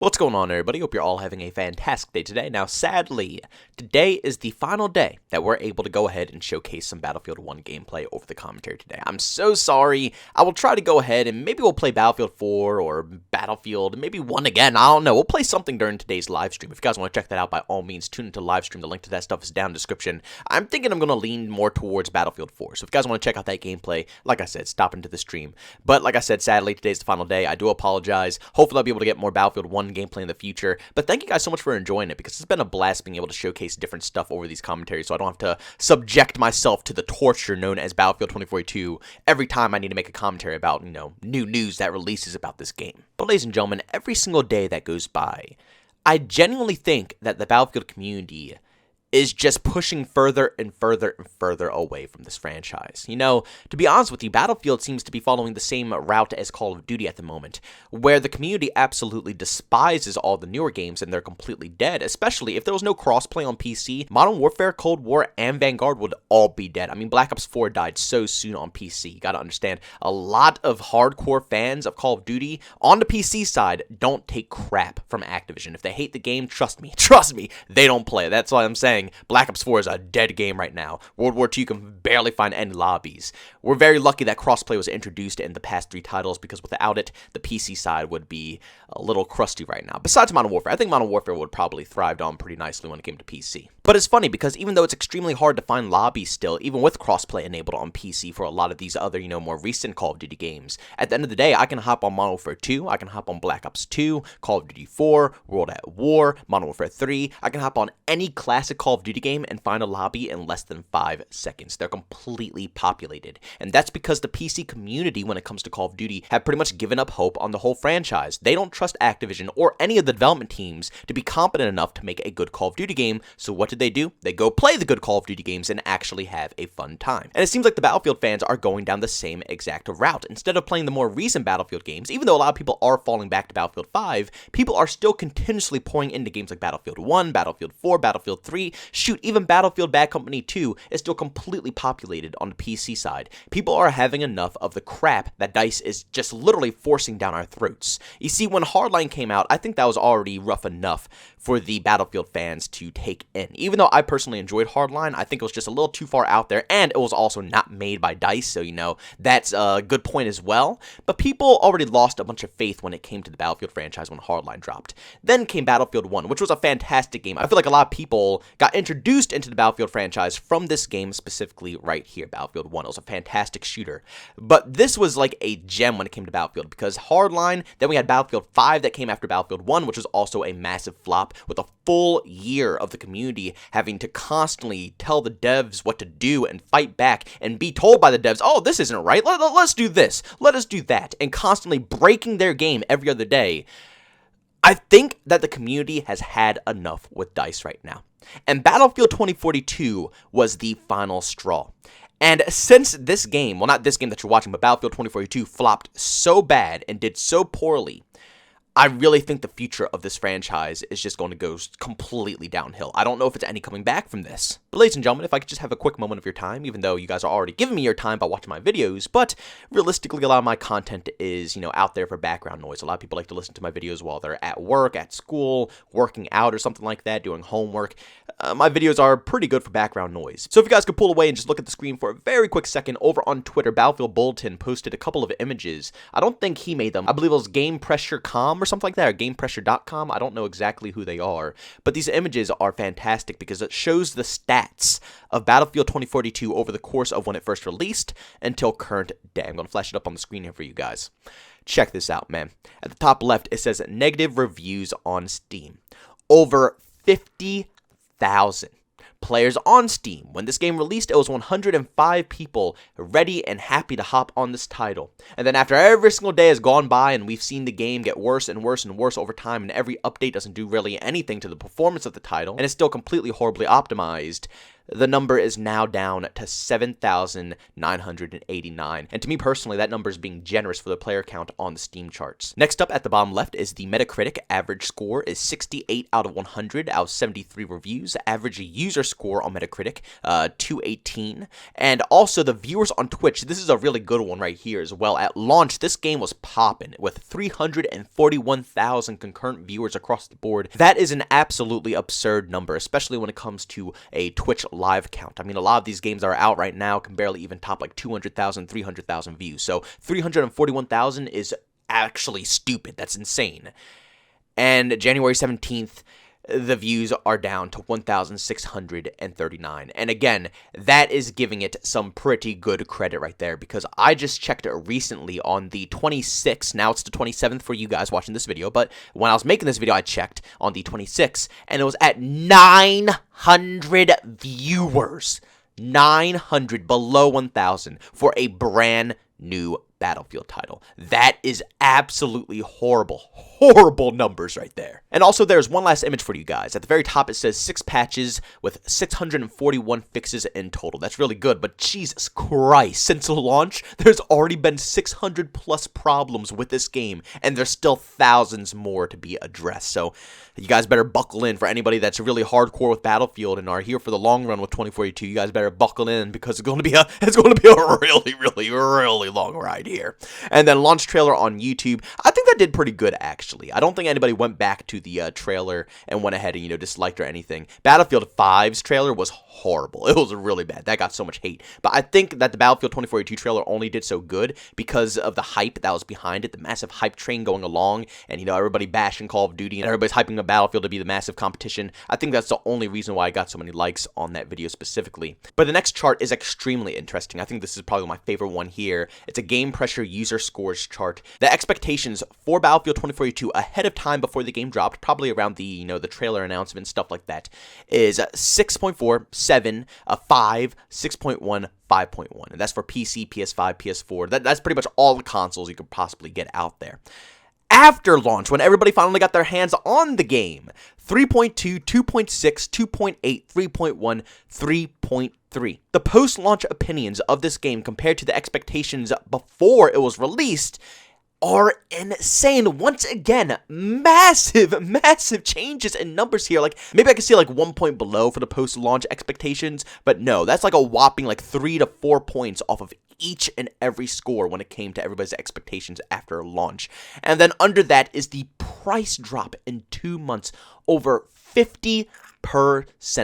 What's going on, everybody? Hope you're all having a fantastic day today. Now, sadly, today is the final day that we're able to go ahead and showcase some Battlefield 1 gameplay over the commentary today. I'm so sorry. I will try to go ahead and maybe we'll play Battlefield 4 or Battlefield, maybe 1 again. I don't know. We'll play something during today's live stream. If you guys want to check that out, by all means, tune into the live stream. The link to that stuff is down in the description. I'm thinking I'm going to lean more towards Battlefield 4. So if you guys want to check out that gameplay, like I said, stop into the stream. But like I said, sadly, today's the final day. I do apologize. Hopefully, I'll be able to get more Battlefield 1 gameplay in the future. But thank you guys so much for enjoying it, because it's been a blast being able to showcase different stuff over these commentaries, so I don't have to subject myself to the torture known as Battlefield 2042 every time I need to make a commentary about, new news that releases about this game. But ladies and gentlemen, every single day that goes by, I genuinely think that the Battlefield community is just pushing further and further and further away from this franchise. To be honest with you, Battlefield seems to be following the same route as Call of Duty at the moment, where the community absolutely despises all the newer games and they're completely dead, especially if there was no crossplay on PC. Modern Warfare, Cold War, and Vanguard would all be dead. I mean, Black Ops 4 died so soon on PC. You gotta understand, a lot of hardcore fans of Call of Duty on the PC side don't take crap from Activision. If they hate the game, trust me, they don't play. That's why I'm saying Black Ops 4 is a dead game right now. World War II can barely find any lobbies. We're very lucky that crossplay was introduced in the past 3 titles, because without it, the PC side would be a little crusty right now. Besides Modern Warfare, I think Modern Warfare would probably thrived on pretty nicely when it came to PC. But it's funny, because even though it's extremely hard to find lobbies still, even with crossplay enabled on PC for a lot of these other, more recent Call of Duty games, at the end of the day, I can hop on Modern Warfare 2, I can hop on Black Ops 2, Call of Duty 4, World at War, Modern Warfare 3, I can hop on any classic Call of Duty game and find a lobby in less than 5 seconds. They're completely populated. And that's because the PC community, when it comes to Call of Duty, have pretty much given up hope on the whole franchise. They don't trust Activision or any of the development teams to be competent enough to make a good Call of Duty game, so what do? They go play the good Call of Duty games and actually have a fun time. And it seems like the Battlefield fans are going down the same exact route. Instead of playing the more recent Battlefield games, even though a lot of people are falling back to Battlefield 5, people are still continuously pouring into games like Battlefield 1, Battlefield 4, Battlefield 3, shoot, even Battlefield Bad Company 2 is still completely populated on the PC side. People are having enough of the crap that DICE is just literally forcing down our throats. You see, when Hardline came out, I think that was already rough enough for the Battlefield fans to take in. Even though I personally enjoyed Hardline, I think it was just a little too far out there, and it was also not made by DICE, so that's a good point as well. But people already lost a bunch of faith when it came to the Battlefield franchise when Hardline dropped. Then came Battlefield 1, which was a fantastic game. I feel like a lot of people got introduced into the Battlefield franchise from this game, specifically right here, Battlefield 1. It was a fantastic shooter. But this was like a gem when it came to Battlefield, because Hardline, then we had Battlefield 5 that came after Battlefield 1, which was also a massive flop, with a full year of the community having to constantly tell the devs what to do and fight back and be told by the devs, oh, this isn't right, let's do this, let us do that, and constantly breaking their game every other day. I think that the community has had enough with DICE right now. And Battlefield 2042 was the final straw. And since this game, well, not this game that you're watching, but Battlefield 2042 flopped so bad and did so poorly, I really think the future of this franchise is just going to go completely downhill. I don't know if it's any coming back from this. But ladies and gentlemen, if I could just have a quick moment of your time, even though you guys are already giving me your time by watching my videos, but realistically, a lot of my content is, out there for background noise. A lot of people like to listen to my videos while they're at work, at school, working out or something like that, doing homework. My videos are pretty good for background noise. So if you guys could pull away and just look at the screen for a very quick second, over on Twitter, Battlefield Bulletin posted a couple of images. I don't think he made them. I believe it was GamePressure.com or something like that, or GamePressure.com. I don't know exactly who they are, but these images are fantastic because it shows the stats of Battlefield 2042 over the course of when it first released until current day. I'm going to flash it up on the screen here for you guys. Check this out, man. At the top left, it says negative reviews on Steam. Over 50,000 players on Steam. When this game released, it was 105 people ready and happy to hop on this title. And then after every single day has gone by and we've seen the game get worse and worse and worse over time, and every update doesn't do really anything to the performance of the title, and it's still completely horribly optimized, the number is now down to 7,989. And to me personally, that number is being generous for the player count on the Steam charts. Next up at the bottom left is the Metacritic. Average score is 68 out of 100 out of 73 reviews. Average user score on Metacritic, 218. And also the viewers on Twitch. This is a really good one right here as well. At launch, this game was popping with 341,000 concurrent viewers across the board. That is an absolutely absurd number, especially when it comes to a Twitch live count. I mean, a lot of these games that are out right now can barely even top like 200,000, 300,000 views. So 341,000 is actually stupid. That's insane. And January 17th, the views are down to 1,639. And again, that is giving it some pretty good credit right there, because I just checked it recently on the 26th. Now it's the 27th for you guys watching this video, but when I was making this video, I checked on the 26th, and it was at 900 viewers. 900, below 1,000 for a brand new Battlefield title. That is absolutely horrible, horrible numbers right there. And also there's one last image for you guys. At the very top it says 6 patches with 641 fixes in total. That's really good, but Jesus Christ, since the launch, there's already been 600 plus problems with this game, and there's still thousands more to be addressed. So you guys better buckle in. For anybody that's really hardcore with Battlefield and are here for the long run with 2042, you guys better buckle in, because it's going to be a really long ride here. And then launch trailer on YouTube. I think that did pretty good, actually. I don't think anybody went back to the trailer and went ahead and, disliked or anything. Battlefield 5's trailer was horrible. It was really bad. That got so much hate. But I think that the Battlefield 2042 trailer only did so good because of the hype that was behind it, the massive hype train going along, and, everybody bashing Call of Duty, and everybody's hyping the Battlefield to be the massive competition. I think that's the only reason why I got so many likes on that video specifically. But the next chart is extremely interesting. I think this is probably my favorite one here. It's a game pressure user scores chart. The expectations for Battlefield 2042 ahead of time before the game dropped, probably around the, the trailer announcement, stuff like that, is 6.4, 7, 5, 6.1, 5.1. And that's for PC, PS5, PS4. That's pretty much all the consoles you could possibly get out there. After launch, when everybody finally got their hands on the game, 3.2, 2.6, 2.8, 3.1, 3.3. The post-launch opinions of this game compared to the expectations before it was released are insane. Once again, massive changes in numbers here. Like, maybe I could see like 1 point below for the post-launch expectations, but no, that's like a whopping like 3 to 4 points off of each and every score when it came to everybody's expectations after launch. And then under that is the price drop in 2 months, over 50%.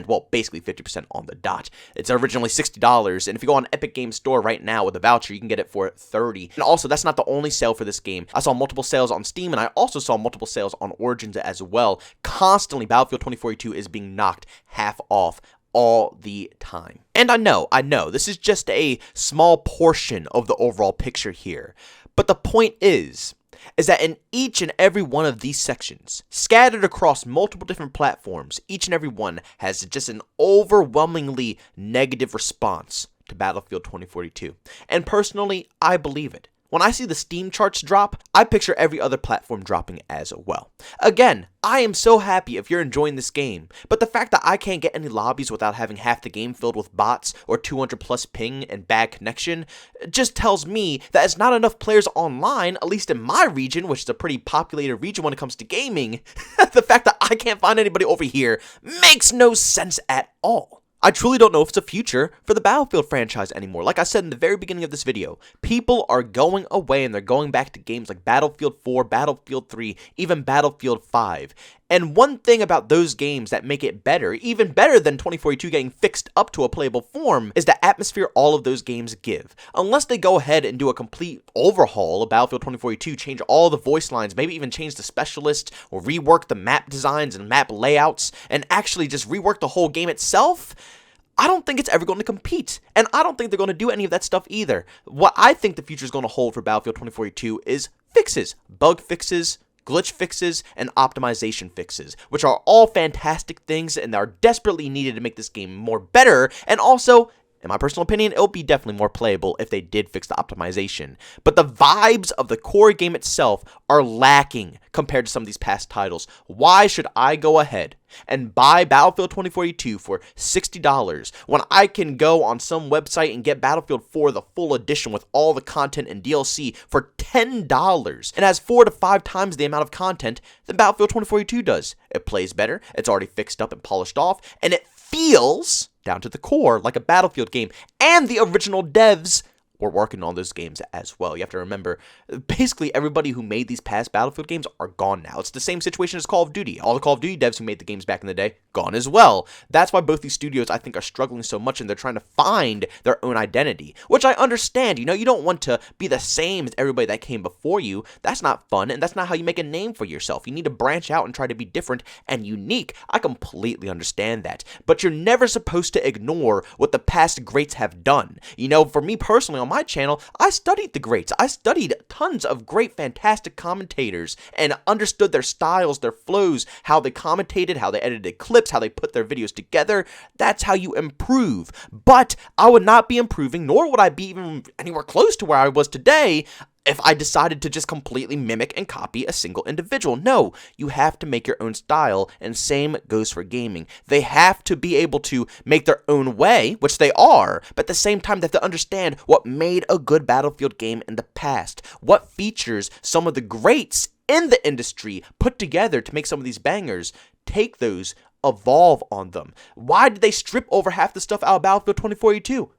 Well, basically 50% on the dot. It's originally $60, and if you go on Epic Games Store right now with a voucher, you can get it for $30. And also, that's not the only sale for this game. I saw multiple sales on Steam, and I also saw multiple sales on Origins as well. Constantly, Battlefield 2042 is being knocked half off all the time. And I know, this is just a small portion of the overall picture here. But the point is that in each and every one of these sections, scattered across multiple different platforms, each and every one has just an overwhelmingly negative response to Battlefield 2042. And personally, I believe it. When I see the Steam charts drop, I picture every other platform dropping as well. Again, I am so happy if you're enjoying this game, but the fact that I can't get any lobbies without having half the game filled with bots or 200 plus ping and bad connection just tells me that it's not enough players online, at least in my region, which is a pretty populated region when it comes to gaming. The fact that I can't find anybody over here makes no sense at all. I truly don't know if it's a future for the Battlefield franchise anymore. Like I said in the very beginning of this video, people are going away and they're going back to games like Battlefield 4, Battlefield 3, even Battlefield 5. And one thing about those games that make it better, even better than 2042 getting fixed up to a playable form, is the atmosphere all of those games give. Unless they go ahead and do a complete overhaul of Battlefield 2042, change all the voice lines, maybe even change the specialists, or rework the map designs and map layouts, and actually just rework the whole game itself, I don't think it's ever going to compete, and I don't think they're going to do any of that stuff either. What I think the future is going to hold for Battlefield 2042 is fixes, bug fixes, glitch fixes, and optimization fixes, which are all fantastic things and are desperately needed to make this game more better, and also in my personal opinion, it'll be definitely more playable if they did fix the optimization. But the vibes of the core game itself are lacking compared to some of these past titles. Why should I go ahead and buy Battlefield 2042 for $60 when I can go on some website and get Battlefield 4 the full edition with all the content and DLC for $10? It has 4 to 5 times the amount of content than Battlefield 2042 does. It plays better, it's already fixed up and polished off, and it feels, down to the core, like a Battlefield game, and the original devs were working on those games as well. You have to remember, basically everybody who made these past Battlefield games are gone now. It's the same situation as Call of Duty. All the Call of Duty devs who made the games back in the day, gone as well. That's why both these studios, I think, are struggling so much, and they're trying to find their own identity, which I understand. You know, you don't want to be the same as everybody that came before you. That's not fun, and that's not how you make a name for yourself. You need to branch out and try to be different and unique. I completely understand that, but you're never supposed to ignore what the past greats have done. You know, for me personally, on my channel, I studied the greats. I studied tons of great, fantastic commentators and understood their styles, their flows, how they commentated, how they edited clips, how they put their videos together. That's how you improve. But I would not be improving, nor would I be even anywhere close to where I was today if I decided to just completely mimic and copy a single individual. No, you have to make your own style, and same goes for gaming. They have to be able to make their own way, which they are, but at the same time, they have to understand what made a good Battlefield game in the past, what features some of the greats in the industry put together to make some of these bangers. Take those, evolve on them. Why did they strip over half the stuff out of Battlefield 2042?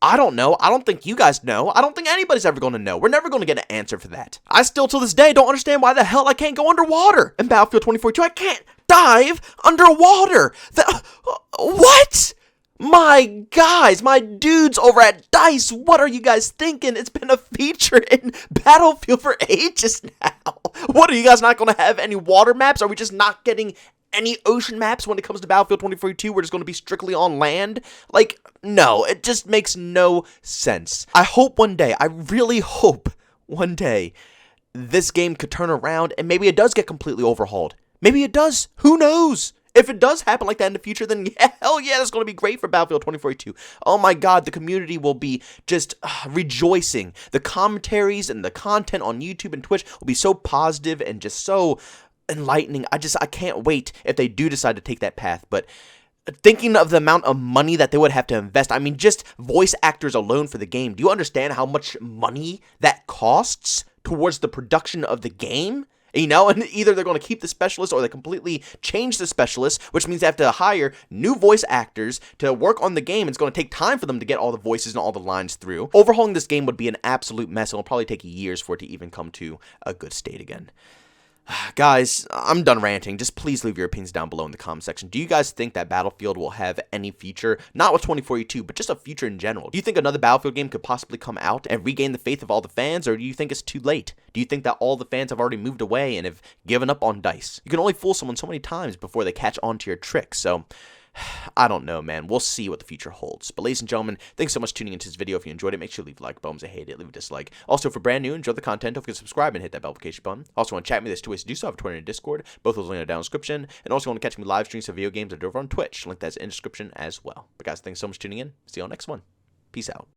I don't know. I don't think you guys know. I don't think anybody's ever going to know. We're never going to get an answer for that. I still, to this day, don't understand why the hell I can't go underwater in Battlefield 2042. I can't dive underwater. What? My guys, my dudes over at DICE, what are you guys thinking? It's been a feature in Battlefield for ages now. What, are you guys not going to have any water maps? Are we just not getting any ocean maps when it comes to Battlefield 2042? We're just going to be strictly on land? Like, no, it just makes no sense. I hope one day, I really hope one day, this game could turn around and maybe it does get completely overhauled. Maybe it does. Who knows? If it does happen like that in the future, then yeah, hell yeah, that's going to be great for Battlefield 2042. Oh my god, the community will be just rejoicing. The commentaries and the content on YouTube and Twitch will be so positive and just so enlightening. I can't wait if they do decide to take that path. But thinking of the amount of money that they would have to invest, I mean, just voice actors alone for the game. Do you understand how much money that costs towards the production of the game? You know, and either they're going to keep the specialists or they completely change the specialists, which means they have to hire new voice actors to work on the game. It's going to take time for them to get all the voices and all the lines through. Overhauling this game would be an absolute mess. It'll probably take years for it to even come to a good state again. Guys, I'm done ranting. Just please leave your opinions down below in the comment section. Do you guys think that Battlefield will have any future? Not with 2042, but just a future in general. Do you think another Battlefield game could possibly come out and regain the faith of all the fans, or do you think it's too late? Do you think that all the fans have already moved away and have given up on DICE? You can only fool someone so many times before they catch on to your tricks, so I don't know, man. We'll see what the future holds. But ladies and gentlemen, thanks so much for tuning into this video. If you enjoyed it, make sure to leave a like. Bones, I hate it. Leave a dislike. Also, if you're brand new, enjoy the content, don't forget to subscribe and hit that notification button. Also, want to chat with me, there's 2 ways to do so. I have Twitter and Discord. Both those links are down in the description. And also, want to catch me live streams of video games over on Twitch. Link that's in the description as well. But guys, thanks so much for tuning in. See you on the next one. Peace out.